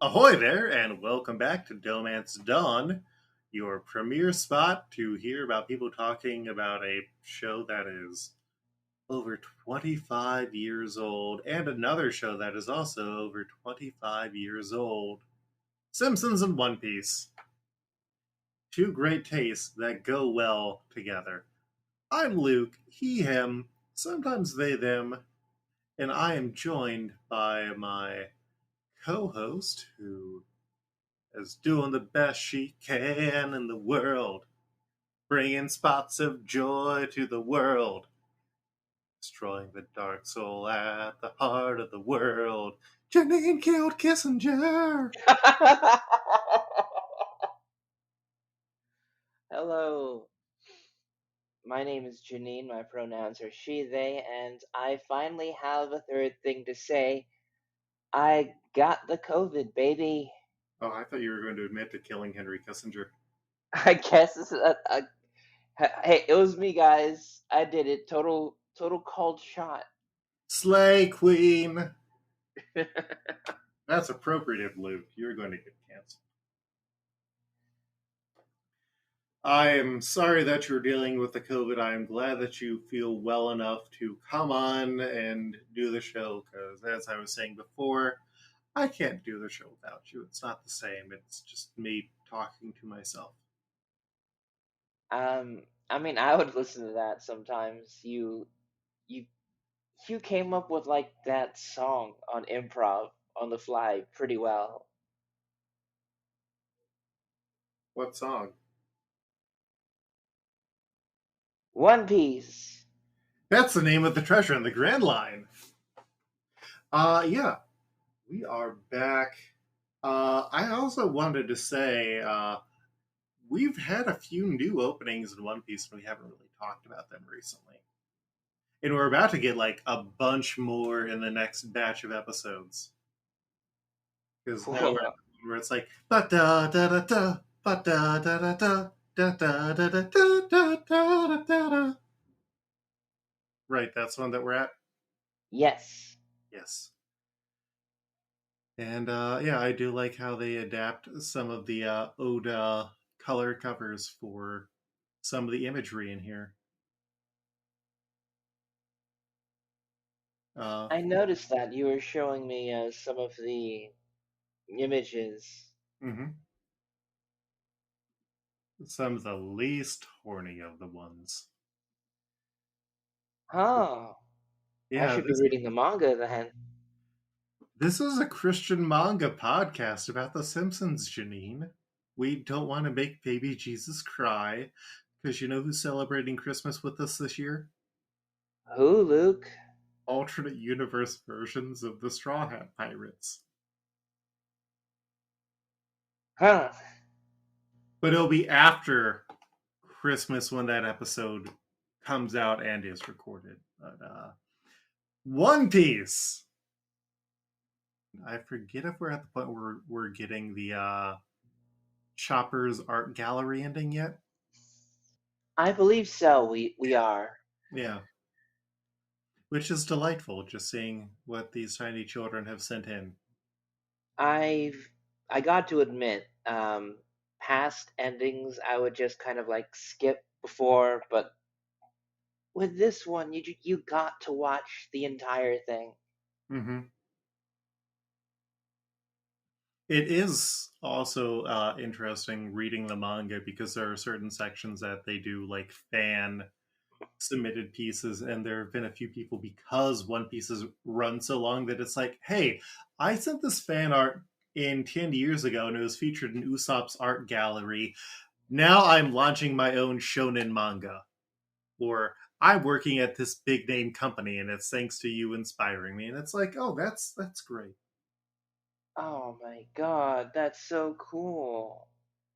Ahoy there, and welcome back to DohMance Dawn, your premier spot to hear about people talking about a show that is over 25 years old, and another show that is also over 25 years old. Simpsons and One Piece. Two great tastes that go well together. I'm Luke, he, him, sometimes they, them, and I am joined by my co-host who is doing the best she can in the world, bringing spots of joy to the world, destroying the dark soul at the heart of the world. Janine killed Kissinger. Hello, my name is Janine. My pronouns are she, they, and I finally have a third thing to say. I got the COVID, baby. Oh, I thought you were going to admit to killing Henry Kissinger. I guess hey, it was me, guys. I did it. Total cold shot. Slay Queen. That's appropriate, Luke. You're going to get canceled. I am sorry that you're dealing with the COVID. I am glad that you feel well enough to come on and do the show, because as I was saying before, I can't do the show without you. It's not the same. It's just me talking to myself. I mean, I would listen to that sometimes. You, you came up with like that song on improv on the fly pretty well. What song? One Piece. That's the name of the treasure in the Grand Line. Yeah, we are back. I also wanted to say we've had a few new openings in One Piece, and we haven't really talked about them recently. And we're about to get like a bunch more in the next batch of episodes. Because now we're at the point where it's like ba da da da da ba da da da da da da da da da da da da. Right, that's the one that we're at. Yes. Yes. And yeah, I do like how they adapt some of the Oda color covers for some of the imagery in here. I noticed that you were showing me some of the images. Mm-hmm. Some of the least horny of the ones. Oh, I Yeah, should be reading the manga then. this is a Christian manga podcast about The Simpsons, Janine. We don't want to make baby Jesus cry, because you know who's celebrating Christmas with us this year? Who, Luke? Alternate universe versions of the Straw Hat Pirates. Huh. But it'll be after Christmas when that episode comes out and is recorded. But One Piece. I forget if we're at the point where we're getting the Chopper's art gallery ending yet. I believe so. We are. Yeah. Which is delightful, just seeing what these tiny children have sent in. I got to admit, past endings I would just kind of like skip before, but with this one, you got to watch the entire thing. Mm-hmm. It is also interesting reading the manga, because there are certain sections that they do like fan submitted pieces, and there have been a few people, because One Piece has run so long, that it's like, hey, I sent this fan art in 10 years ago and it was featured in Usopp's art gallery. Now I'm launching my own shonen manga, or I'm working at this big name company and it's thanks to you inspiring me. And it's like, oh, that's great. Oh my god, that's so cool.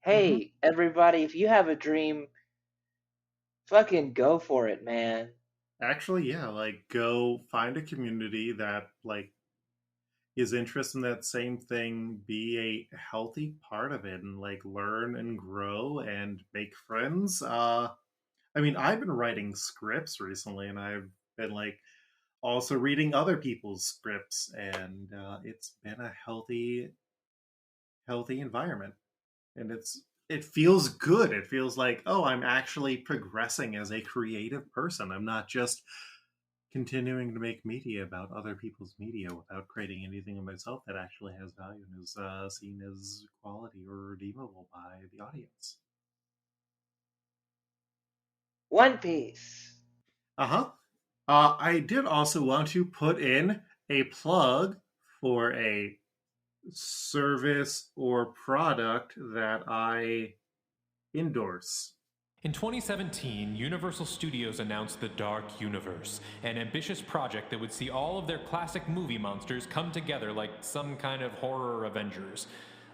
Mm-hmm. Hey, everybody, if you have a dream, fucking go for it, man. Actually, yeah, like go find a community that like is interested in that same thing, be a healthy part of it, and like learn and grow and make friends. I mean, I've been writing scripts recently, and I've been like also reading other people's scripts, and it's been a healthy environment, and it feels good. It feels like, oh, I'm actually progressing as a creative person. I'm not just continuing to make media about other people's media without creating anything of myself that actually has value and is seen as quality or redeemable by the audience. One Piece. Uh-huh. I did also want to put in a plug for a service or product that I endorse. In 2017, Universal Studios announced The Dark Universe, an ambitious project that would see all of their classic movie monsters come together like some kind of horror Avengers.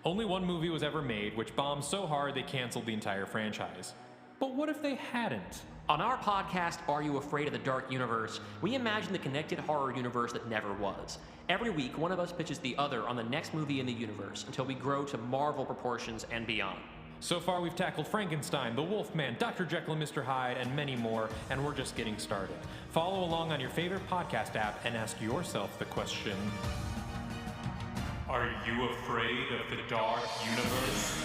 Only one movie was ever made, which bombed so hard they canceled the entire franchise. But what if they hadn't? On our podcast, Are You Afraid of the Dark Universe, we imagine the connected horror universe that never was. Every week, one of us pitches the other on the next movie in the universe until we grow to Marvel proportions and beyond. So far, we've tackled Frankenstein, the Wolfman, Dr. Jekyll and Mr. Hyde, and many more, and we're just getting started. Follow along on your favorite podcast app and ask yourself the question, are you afraid of the dark universe?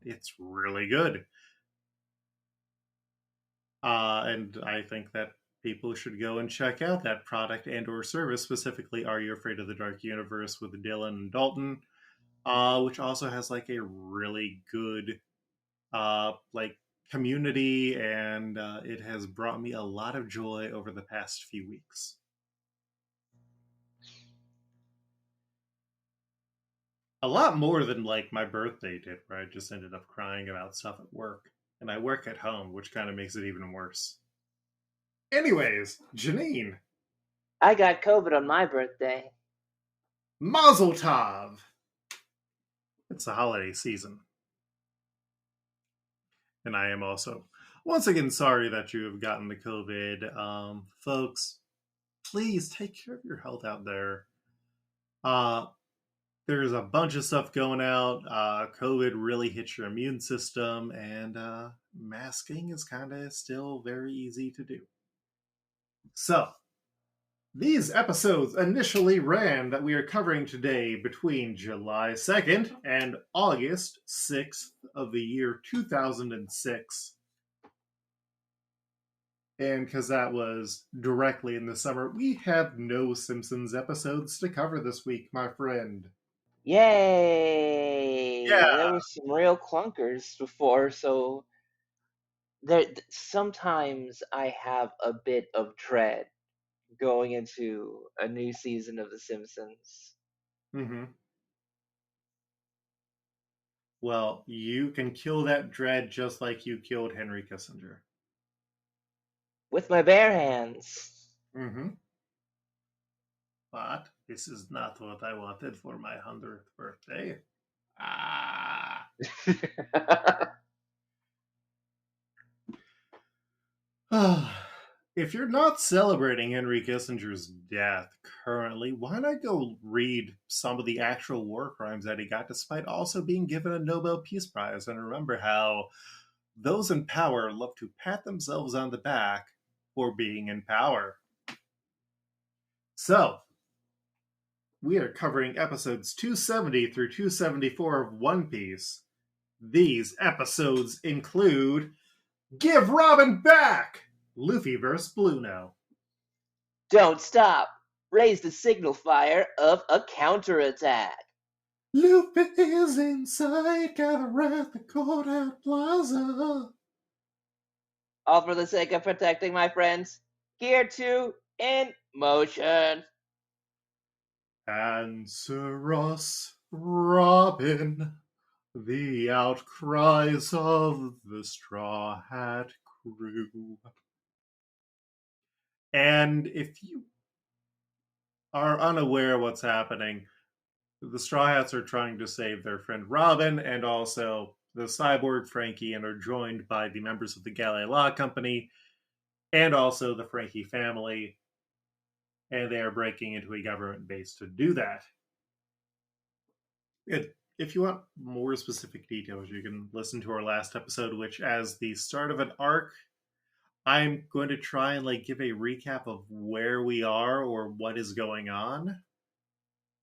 It's really good. And I think that people should go and check out that product and or service, specifically Are You Afraid of the Dark Universe with Dylan and Dalton, which also has like a really good like community, and it has brought me a lot of joy over the past few weeks. A lot more than like my birthday did, where I just ended up crying about stuff at work. And I work at home, which kind of makes it even worse. Anyways, Janine. I got COVID on my birthday. Mazel tov! It's the holiday season. And I am also, once again, sorry that you have gotten the COVID. Folks, please take care of your health out there. There's a bunch of stuff going out. COVID really hits your immune system, and masking is kind of still very easy to do. So, these episodes initially ran that we are covering today between July 2nd and August 6th of the year 2006. And because that was directly in the summer, we have no Simpsons episodes to cover this week, my friend. Yay! Yeah. There were some real clunkers before, so sometimes I have a bit of dread going into a new season of The Simpsons. Mm-hmm. Well, you can kill that dread just like you killed Henry Kissinger. With my bare hands. Mm-hmm. But this is not what I wanted for my 100th birthday. If you're not celebrating Henry Kissinger's death currently, why not go read some of the actual war crimes that he got, despite also being given a Nobel Peace Prize, and remember how those in power love to pat themselves on the back for being in power. So, we are covering episodes 270 through 274 of One Piece. These episodes include Give Robin Back! Luffy vs. Blueno. Don't stop! Raise the signal fire of a counterattack! Luffy is inside, gather at the Courthouse Plaza. All for the sake of protecting my friends. Gear 2 in motion! Answer us, Robin. The outcries of the Straw Hat crew. And if you are unaware of what's happening, the Straw Hats are trying to save their friend Robin and also the cyborg Franky, and are joined by the members of the Galley Law Company and also the Franky family. And they are breaking into a government base to do that. if you want more specific details, you can listen to our last episode, which, as the start of an arc, I'm going to try and give a recap of where we are or what is going on,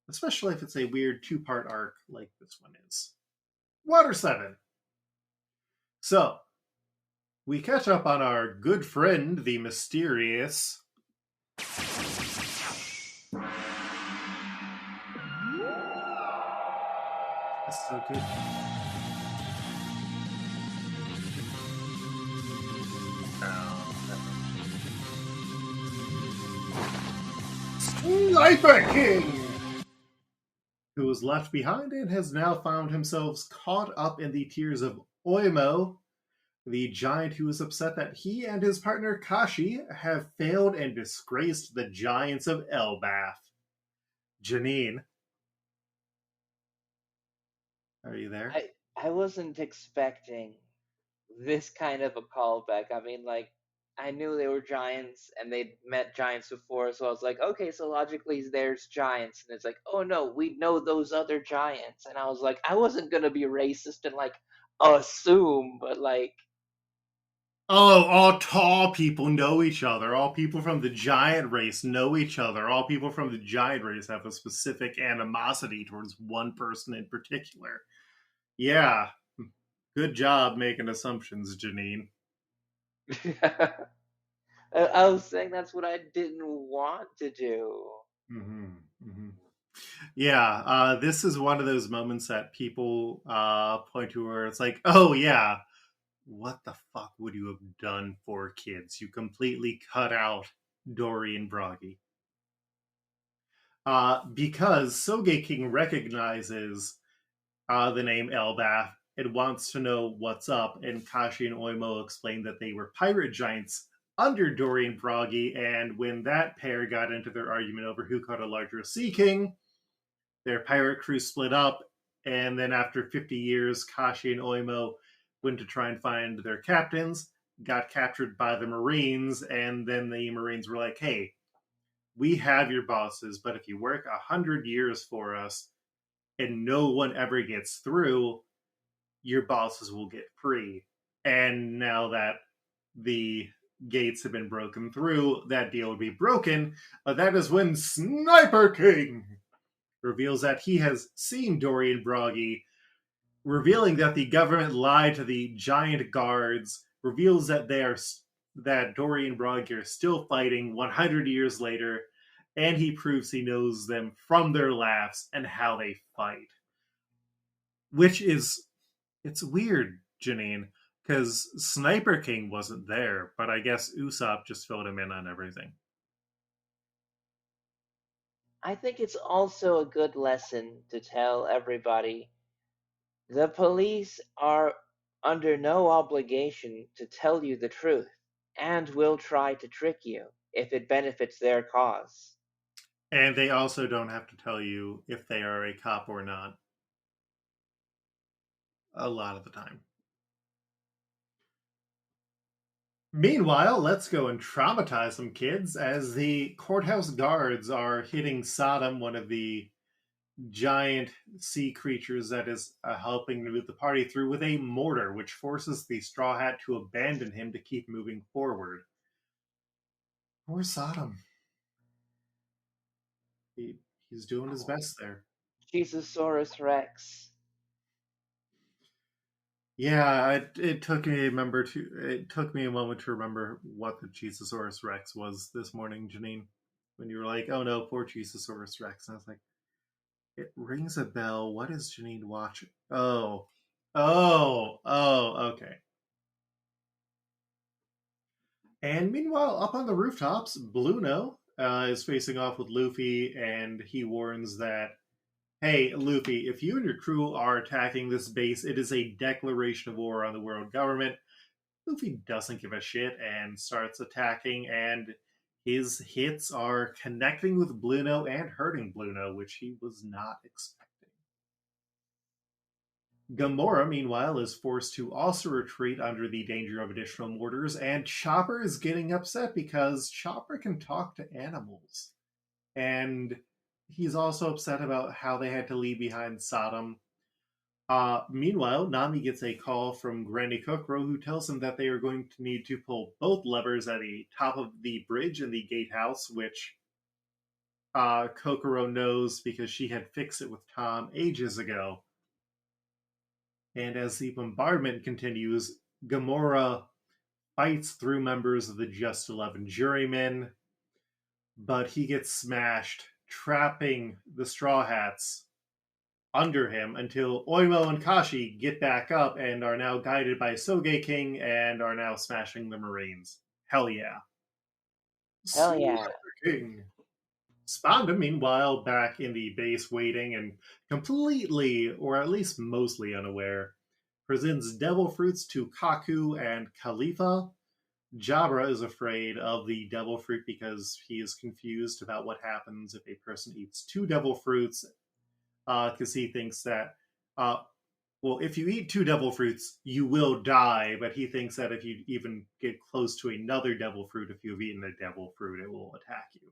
especially if it's a weird two-part arc like this one is. Water 7. So, we catch up on our good friend, the mysterious... That's so good. Sniper King! Who was left behind and has now found himself caught up in the tears of Oimo, the giant who is upset that he and his partner Kashi have failed and disgraced the giants of Elbath. Janine, are you there? I wasn't expecting this kind of a callback. I mean, I knew they were giants and they'd met giants before, so I was like, okay, so logically there's giants. And it's like, oh no, we know those other giants. And I was like, I wasn't going to be racist and assume, but Oh, all tall people know each other. All people from the giant race know each other. All people from the giant race have a specific animosity towards one person in particular. Yeah, good job making assumptions, Janine. I was saying that's what I didn't want to do. Mm-hmm, mm-hmm. Yeah, this is one of those moments that people point to where it's like, oh yeah, what the fuck would you have done for kids? You completely cut out Dorian Broggy. Because Sogeking recognizes the name Elbath and wants to know what's up, and Kashi and Oimo explain that they were pirate giants under Dorian Broggy, and when that pair got into their argument over who caught a larger Sea King, their pirate crew split up, and then after 50 years, Kashi and Oimo went to try and find their captains, got captured by the Marines, and then the Marines were like, hey, we have your bosses, but if you work 100 years for us and no one ever gets through, your bosses will get free. And now that the gates have been broken through, that deal would be broken. But that is when Sniper King reveals that he has seen Dorian Broggy, revealing that the government lied to the giant guards, reveals that that Dorian Broggy are still fighting 100 years later, and he proves he knows them from their laughs and how they fight. Which is, it's weird, Janine, because Sniper King wasn't there, but I guess Usopp just filled him in on everything. I think it's also a good lesson to tell everybody the police are under no obligation to tell you the truth and will try to trick you if it benefits their cause. And they also don't have to tell you if they are a cop or not. A lot of the time. Meanwhile, let's go and traumatize some kids as the courthouse guards are hitting Sodom, one of the giant sea creatures that is helping to move the party through, with a mortar, which forces the Straw Hat to abandon him to keep moving forward. Poor Sodom. He's doing his best there. Jesusaurus Rex. Yeah, it took me a moment to remember what the Jesusaurus Rex was this morning, Janine. When you were like, "Oh no, poor Jesusaurus Rex," and I was like, "It rings a bell. What is Janine watching?" Oh, okay. And meanwhile, up on the rooftops, Bluno is facing off with Luffy, and he warns that, hey, Luffy, if you and your crew are attacking this base, it is a declaration of war on the world government. Luffy doesn't give a shit and starts attacking, and his hits are connecting with Bluno and hurting Bluno, which he was not expecting. Gamora, meanwhile, is forced to also retreat under the danger of additional mortars, and Chopper is getting upset because Chopper can talk to animals. And he's also upset about how they had to leave behind Sodom. Meanwhile, Nami gets a call from Granny Kokoro, who tells him that they are going to need to pull both levers at the top of the bridge in the gatehouse, which Kokoro knows because she had fixed it with Tom ages ago. And as the bombardment continues, Gamora fights through members of the Just 11 jurymen, but he gets smashed, trapping the Straw Hats under him until Oimo and Kashi get back up and are now guided by Soge King and are now smashing the Marines. Hell yeah. Hell yeah. King. Sponda, meanwhile, back in the base waiting and completely, or at least mostly unaware, presents devil fruits to Kaku and Khalifa. Jabra is afraid of the devil fruit because he is confused about what happens if a person eats 2 devil fruits, because he thinks that, well, if you eat 2 devil fruits, you will die, but he thinks that if you even get close to another devil fruit, if you've eaten a devil fruit, it will attack you.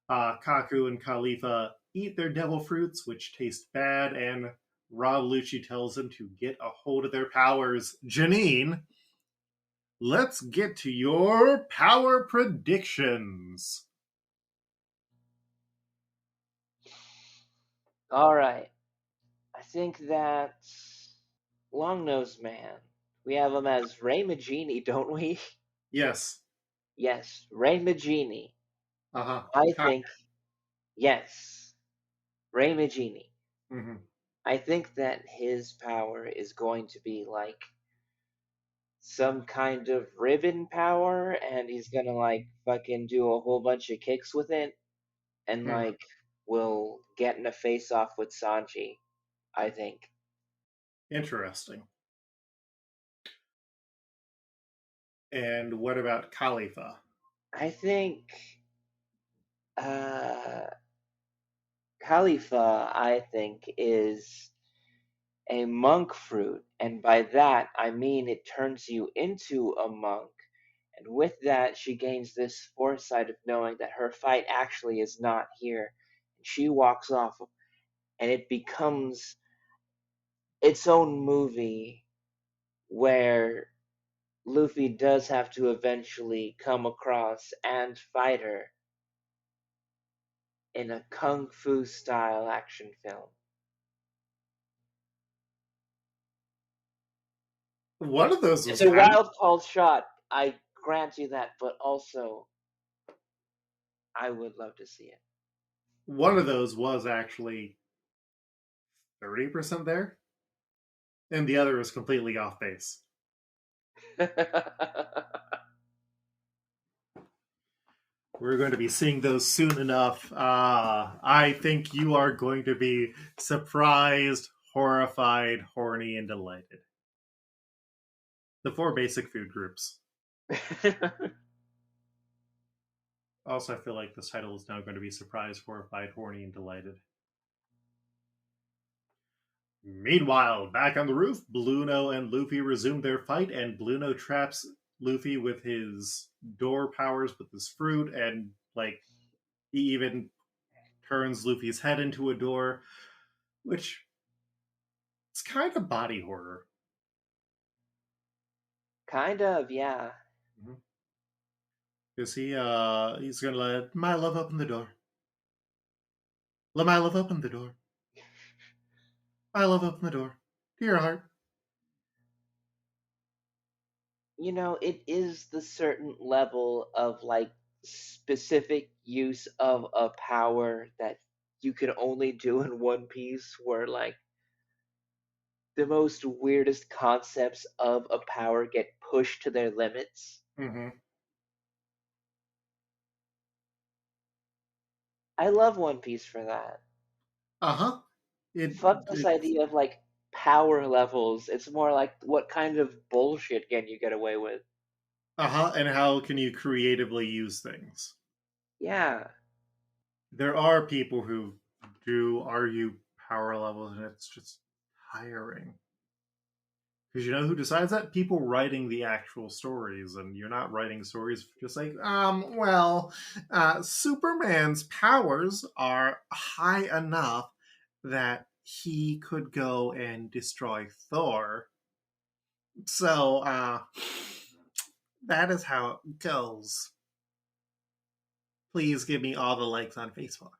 Kaku and Khalifa eat their devil fruits, which taste bad, and Rob Lucci tells them to get a hold of their powers. Janine, let's get to your power predictions. All right. I think that Long-Nosed Man, we have him as Ray Magini, don't we? Yes. Yes, Ray Magini. Uh-huh. I think, yes, Ray Magini. Mm-hmm. I think that his power is going to be like some kind of ribbon power, and he's gonna like fucking do a whole bunch of kicks with it, and like will get in a face off with Sanji, I think. Interesting. And what about Khalifa? I think Khalifa, I think, is a monk fruit, and by that I mean it turns you into a monk. And with that, she gains this foresight of knowing that her fight actually is not here. And she walks off, and it becomes its own movie where Luffy does have to eventually come across and fight her in a kung fu style action film. One of those was It's a wild called shot, I grant you that, but also I would love to see it. One of those was actually 30% there, and the other was completely off base. We're going to be seeing those soon enough. I think you are going to be surprised, horrified, horny, and delighted. The 4 basic food groups. Also, I feel like this title is now going to be surprised, horrified, horny, and delighted. Meanwhile, back on the roof, Bluno and Luffy resume their fight, and Bluno traps Luffy with his door powers with his fruit, and like he even turns Luffy's head into a door, which is kind of body horror. Kind of, yeah. Because he's gonna let my love open the door. Let my love open the door. My love open the door to your heart. You know, it is the certain level of like specific use of a power that you can only do in One Piece, where like the most weirdest concepts of a power get pushed to their limits. Mm-hmm. I love One Piece for that. Uh-huh. Fuck this idea of like power levels. It's more like what kind of bullshit can you get away with? Uh-huh. And how can you creatively use things? Yeah. There are people who do argue power levels, and it's just tiring. Because you know who decides that? People writing the actual stories, and you're not writing stories just like, Superman's powers are high enough that he could go and destroy Thor. So, that is how it goes. Please give me all the likes on Facebook.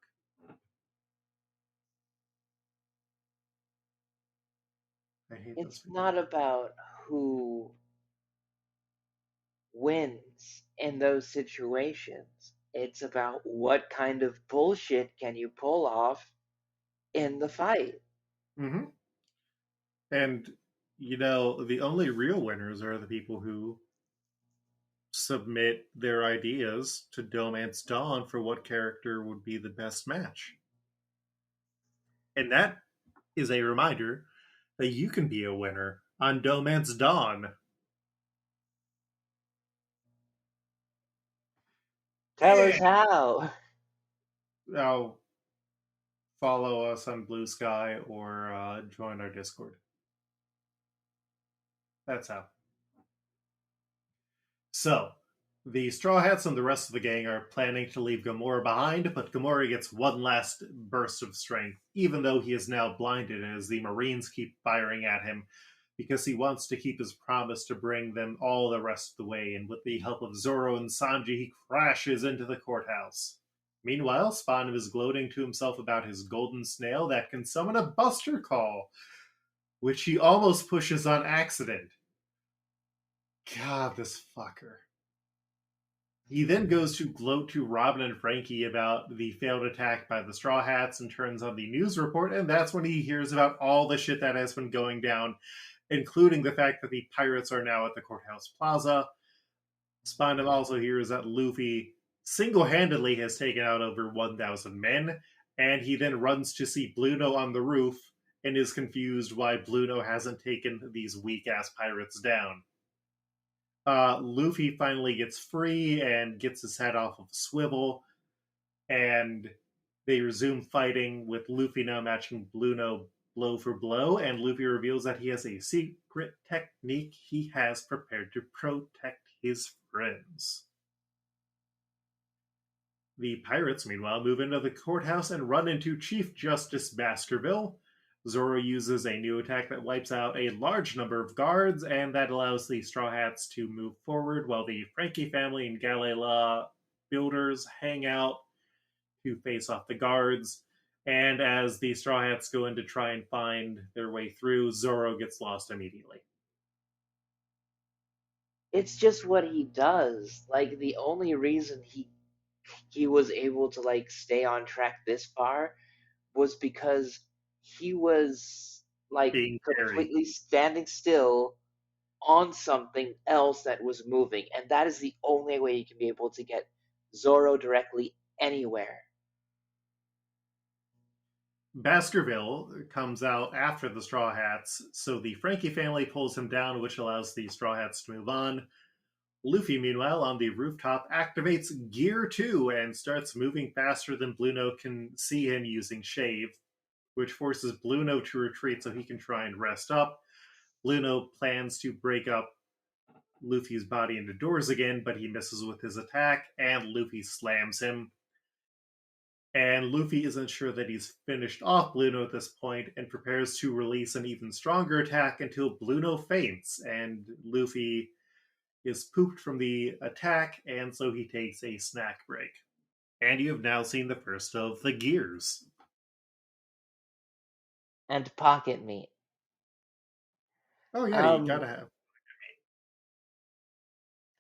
I hate It's those not about who wins in those situations. It's about what kind of bullshit can you pull off in the fight. Mm-hmm. And, the only real winners are the people who submit their ideas to DohMance Dawn for what character would be the best match. And that is a reminder that you can be a winner on DohMance Dawn. Tell us how. Now, follow us on Blue Sky or join our Discord. That's how. So, the Straw Hats and the rest of the gang are planning to leave Gamora behind, but Gamora gets one last burst of strength, even though he is now blinded as the Marines keep firing at him, because he wants to keep his promise to bring them all the rest of the way, and with the help of Zoro and Sanji, he crashes into the courthouse. Meanwhile, Spawn is gloating to himself about his golden snail that can summon a Buster Call, which he almost pushes on accident. God, this fucker. He then goes to gloat to Robin and Franky about the failed attack by the Straw Hats and turns on the news report, and that's when he hears about all the shit that has been going down, including the fact that the pirates are now at the courthouse plaza. Spawn also hears that Luffy single-handedly has taken out over 1,000 men, and he then runs to see Bluno on the roof and is confused why Bluno hasn't taken these weak-ass pirates down. Luffy finally gets free and gets his head off of a swivel, and they resume fighting with Luffy now matching Bluno blow for blow, and Luffy reveals that he has a secret technique he has prepared to protect his friends. The pirates, meanwhile, move into the courthouse and run into Chief Justice Baskerville. Zoro uses a new attack that wipes out a large number of guards, and that allows the Straw Hats to move forward while the Franky family and Galila builders hang out to face off the guards. And as the Straw Hats go in to try and find their way through, Zoro gets lost immediately. It's just what he does. Like, the only reason he was able to stay on track this far was because he was Being completely standing still on something else that was moving, and that is the only way you can be able to get Zoro directly anywhere. Baskerville comes out after the Straw Hats, so the Franky family pulls him down, which allows the Straw Hats to move on. Luffy, meanwhile, on the rooftop, activates Gear 2 and starts moving faster than Bluno can see him using Shave, which forces Bluno to retreat so he can try and rest up. Bluno plans to break up Luffy's body into doors again, but he misses with his attack, and Luffy slams him. And Luffy isn't sure that he's finished off Bluno at this point and prepares to release an even stronger attack until Bluno faints, and Luffy is pooped from the attack, and so he takes a snack break. And you have now seen the first of the gears. And pocket meat. Oh yeah, you gotta have.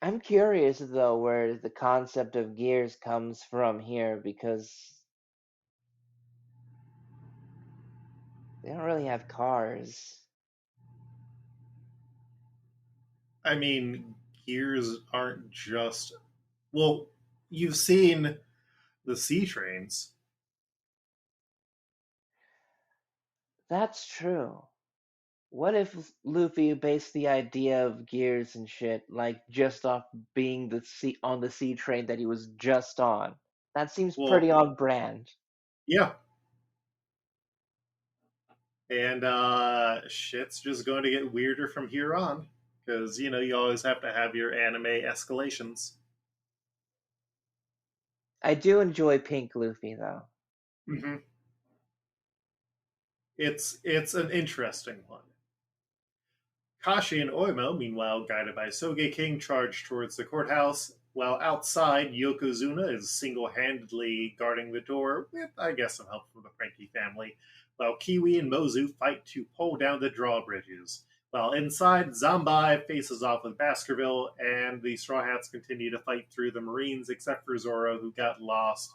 I'm curious, though, where the concept of gears comes from here, because they don't really have cars. I mean, gears aren't just... Well, you've seen the sea trains. That's true. What if Luffy based the idea of gears and shit just off being on the sea train that he was just on? That seems Well, pretty on brand. yeah. And shit's just going to get weirder from here on. Because, you always have to have your anime escalations. I do enjoy Pink Luffy, though. Mm-hmm. It's an interesting one. Kashi and Oimo, meanwhile, guided by Sogeking, charge towards the courthouse, while outside, Yokozuna is single-handedly guarding the door, with, I guess, some help from the Franky family, while Kiwi and Mozu fight to pull down the drawbridges. While inside, Zambai faces off with Baskerville, and the Straw Hats continue to fight through the Marines, except for Zoro, who got lost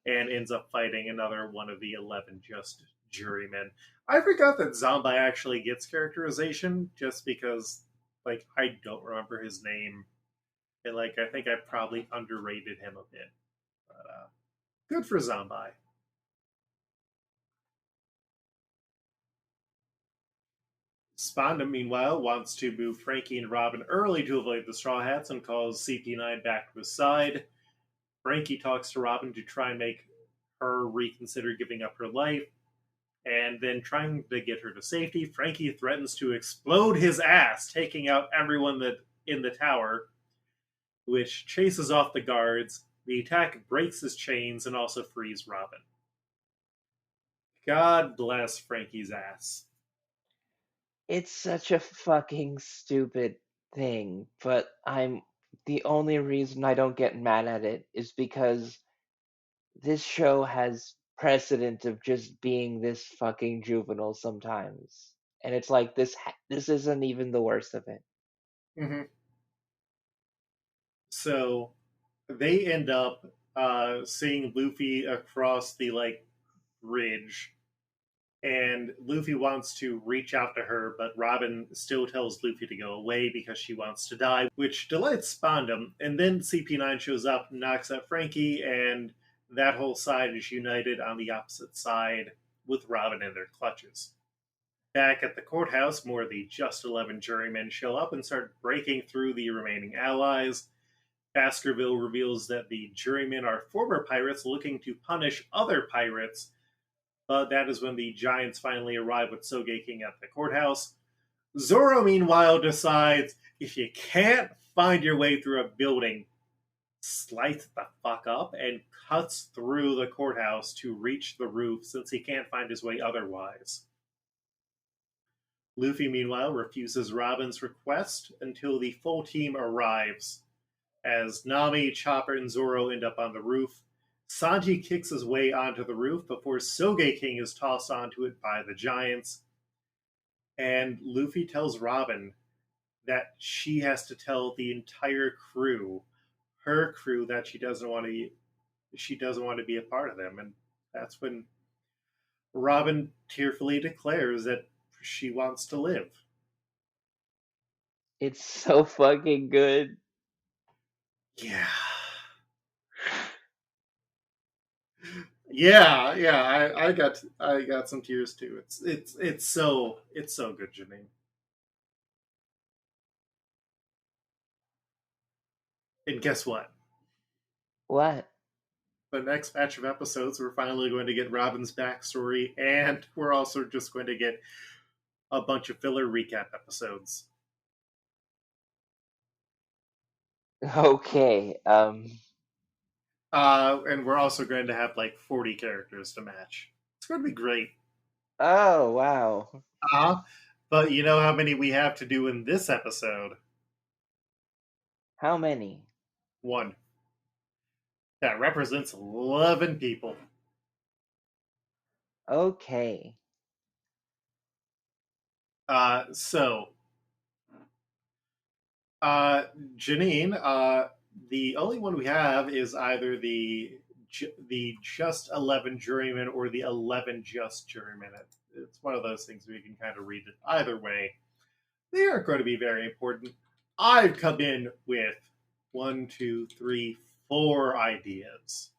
and ends up fighting another one of the 11 just jurymen. I forgot that Zambai actually gets characterization just because, I don't remember his name. And, I think I probably underrated him a bit. But, good for Zambai. Sponda, meanwhile, wants to move Franky and Robin early to avoid the Straw Hats and calls CP9 back to his side. Franky talks to Robin to try and make her reconsider giving up her life. And then, trying to get her to safety, Franky threatens to explode his ass, taking out everyone in the tower, which chases off the guards. The attack breaks his chains and also frees Robin. God bless Franky's ass. It's such a fucking stupid thing, but the only reason I don't get mad at it is because this show has precedent of just being this fucking juvenile sometimes. And it's like this isn't even the worst of it. Mm-hmm. So they end up seeing Luffy across the bridge, and Luffy wants to reach out to her, but Robin still tells Luffy to go away because she wants to die, which delights Spondum. And then CP9 shows up, knocks out Franky, and that whole side is united on the opposite side with Robin in their clutches. Back at the courthouse, more of the Just 11 jurymen show up and start breaking through the remaining allies. Baskerville reveals that the jurymen are former pirates looking to punish other pirates, but that is when the giants finally arrive with Sogeking at the courthouse. Zoro, meanwhile, decides if you can't find your way through a building, slice the fuck up and cuts through the courthouse to reach the roof since he can't find his way otherwise. Luffy, meanwhile, refuses Robin's request until the full team arrives. As Nami, Chopper, and Zoro end up on the roof, Sanji kicks his way onto the roof before Sogeking is tossed onto it by the giants. And Luffy tells Robin that she has to tell the entire crew, her crew, that she doesn't want to be a part of them. And that's when Robin tearfully declares that she wants to live. It's so fucking good. Yeah. Yeah. I got some tears too. It's so good, Janine. And guess what? What? The next batch of episodes, we're finally going to get Robin's backstory, and we're also just going to get a bunch of filler recap episodes. Okay. And we're also going to have 40 characters to match. It's going to be great. Oh, wow. But you know how many we have to do in this episode? How many? 1. That represents 11 people. Okay. Janine, the only one we have is either the Just 11 jurymen or the 11 Just jurymen. It's one of those things we can kind of read it either way. They aren't going to be very important. I've come in with 1, 2, 3, 4 ideas.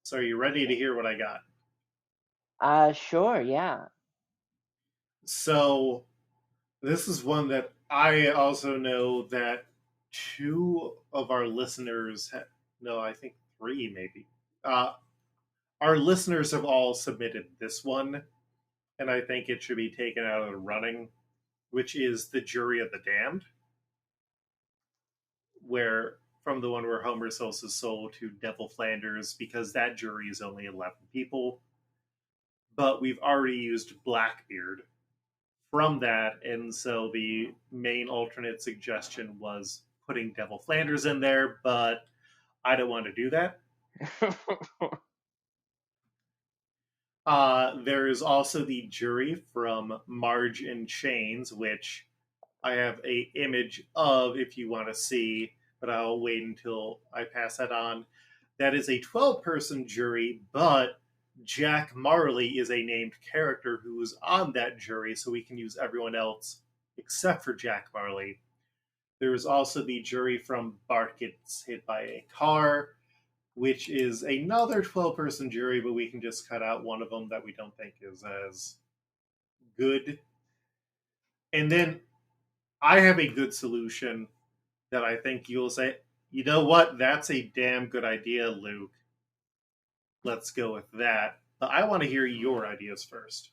So are you ready to hear what I got? Sure, yeah. So this is one that I also know that 2 of our listeners, I think 3 maybe. Our listeners have all submitted this one, and I think it should be taken out of the running, which is the Jury of the Damned, from the one where Homer sells his soul to Devil Flanders, because that jury is only 11 people. but we've already used Blackbeard from that, and so the main alternate suggestion was putting Devil Flanders in there, but I don't want to do that. There is also the jury from Marge in Chains, which I have a image of if you want to see, but I'll wait until I pass that on. That is a 12-person jury, but Jack Marley is a named character who is on that jury, so we can use everyone else except for Jack Marley. There is also the jury from Bart Gets Hit by a Car, which is another 12-person jury, but we can just cut out one of them that we don't think is as good. And then I have a good solution that I think you'll say, you know what, that's a damn good idea, Luke. Let's go with that. But I want to hear your ideas first.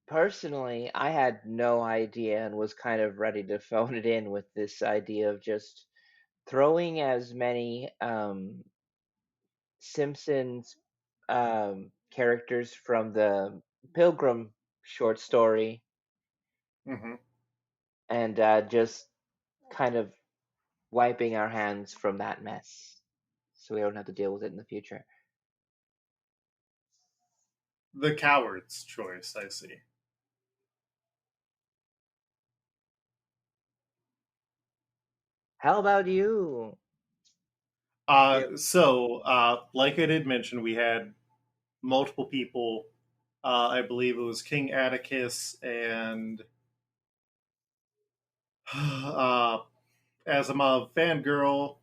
Personally, I had no idea and was kind of ready to phone it in with this idea of just throwing as many Simpsons characters from the Pilgrim short story Mm-hmm. and just kind of wiping our hands from that mess so we don't have to deal with it in the future. The coward's choice, I see. How about you? Like I did mention, we had multiple people. I believe it was King Atticus and Asimov Fangirl,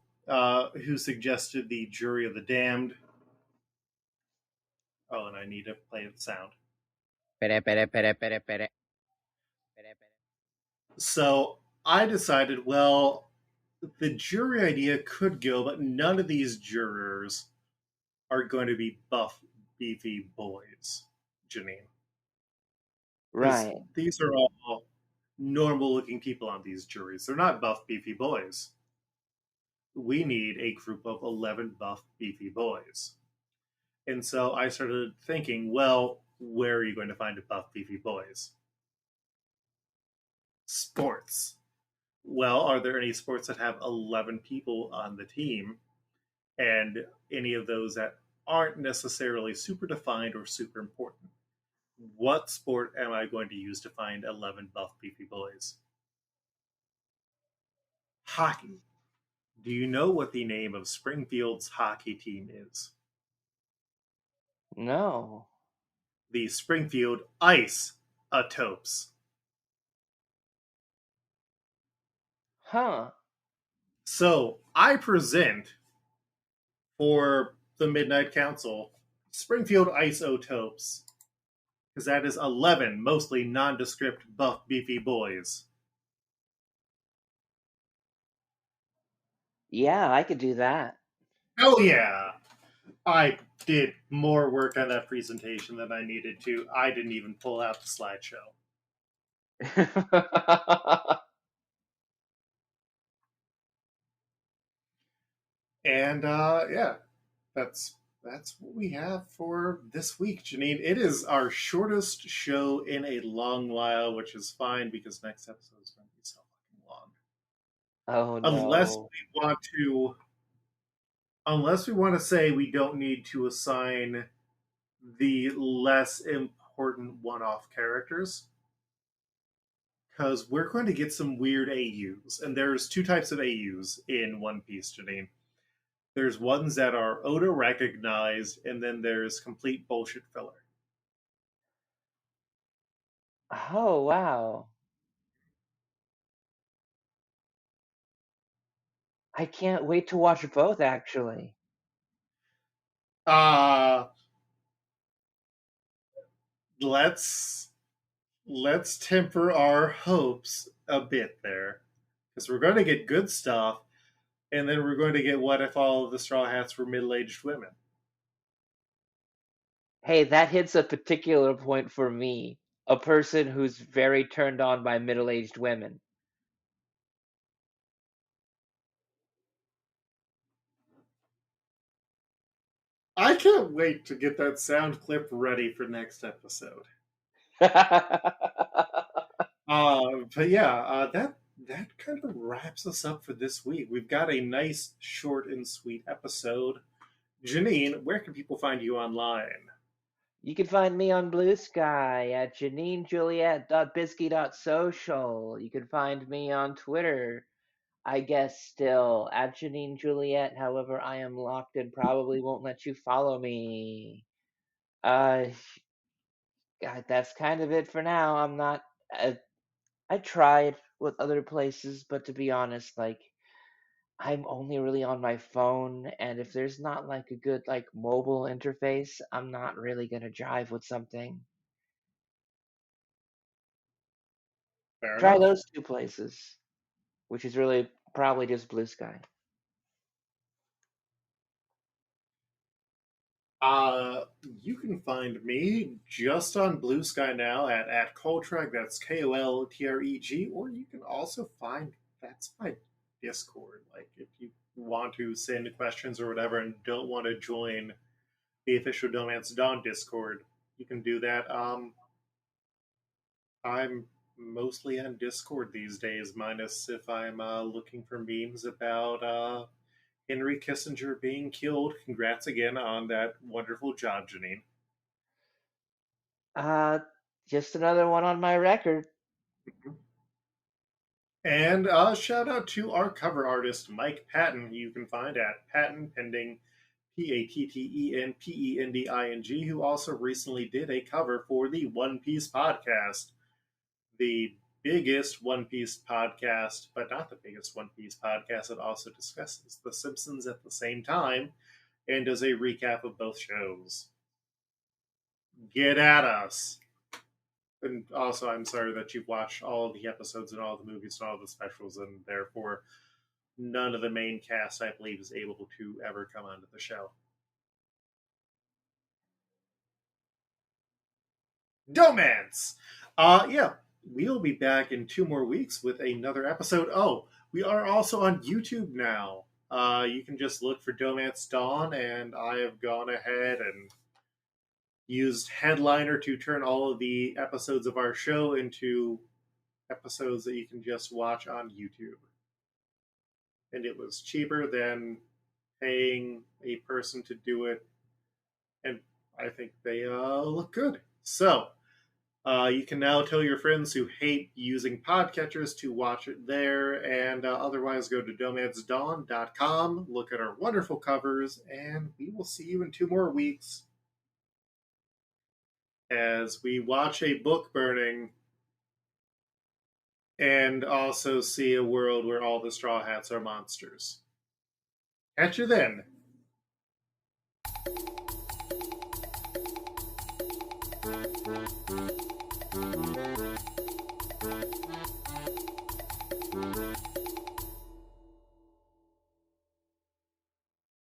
who suggested the Jury of the Damned. Oh, and I need to play the sound. So I decided, well, the jury idea could go, but none of these jurors are going to be buff, beefy boys, Janine. Because Right. these are all normal looking people on these juries. They're not buff, beefy boys. We need a group of 11 buff, beefy boys. And so I started thinking, well, where are you going to find a buff, beefy boys? Sports. Well, are there any sports that have 11 people on the team? And any of those that aren't necessarily super defined or super important? What sport am I going to use to find 11 buff, beefy boys? Hockey. Do you know what the name of Springfield's hockey team is? No. The Springfield Ice-A-Topes. Huh. So I present for the Midnight Council Springfield Ice-O-Topes, because that is 11 mostly nondescript buff beefy boys. Yeah, I could do that. Oh yeah! I did more work on that presentation than I needed to. I didn't even pull out the slideshow. And yeah, that's what we have for this week, Janine. It is our shortest show in a long while, which is fine because next episode is going to be so fucking long. Oh Unless no. we want to, unless we want to say we don't need to assign the less important one-off characters, because we're going to get some weird AUs, and there's two types of AUs in One Piece, Janine. There's ones that are Oda recognized, and then there's complete bullshit filler. Oh wow. I can't wait to watch both actually. Uh let's temper our hopes a bit there, because we're going to get good stuff, and then we're going to get what if all of the Straw Hats were middle-aged women. Hey, that hits a particular point for me, a person who's very turned on by middle-aged women. I can't wait to get that sound clip ready for next episode. But yeah, that kind of wraps us up for this week. We've got a nice, short and sweet episode. Janine, where can people find you online? You can find me on Blue Sky at janinejuliet.bisky.social. You can find me on Twitter, I guess still, at Janine Juliet. However, I am locked and probably won't let you follow me. God, that's kind of it for now. I'm not. I tried with other places, but to be honest, like, I'm only really on my phone, and if there's not like a good like mobile interface, I'm not really gonna jive with something. Fair Try enough. those two places, which is really probably just Blue Sky. Uh, you can find me just on Blue Sky now at Coltreg. That's KOLTREG. Or you can also find that's my Discord. Like if you want to send questions or whatever and don't want to join the official DohMance Dawn Discord, you can do that. I'm mostly on Discord these days, minus if I'm looking for memes about Henry Kissinger being killed. Congrats again on that wonderful job, Janine. Uh, just another one on my record. And shout out to our cover artist, Mike Patten, who you can find at Patten Pending, PattenPending, who also recently did a cover for the One Piece podcast, the biggest One Piece podcast, but not the biggest One Piece podcast. It also discusses The Simpsons at the same time and does a recap of both shows. Get at us. And also, I'm sorry that you've watched all of the episodes and all the movies and all the specials, and therefore none of the main cast, I believe, is able to ever come onto the show. DohMance! Yeah, we'll be back in 2 more weeks with another episode. Oh, we are also on YouTube now. You can just look for DohMance Dawn, and I have gone ahead and used Headliner to turn all of the episodes of our show into episodes that you can just watch on YouTube. And it was cheaper than paying a person to do it, and I think they look good. So, you can now tell your friends who hate using podcatchers to watch it there, and otherwise go to dohmancedawn.com, look at our wonderful covers, and we will see you in 2 more weeks as we watch a book burning and also see a world where all the Straw Hats are monsters. Catch you then.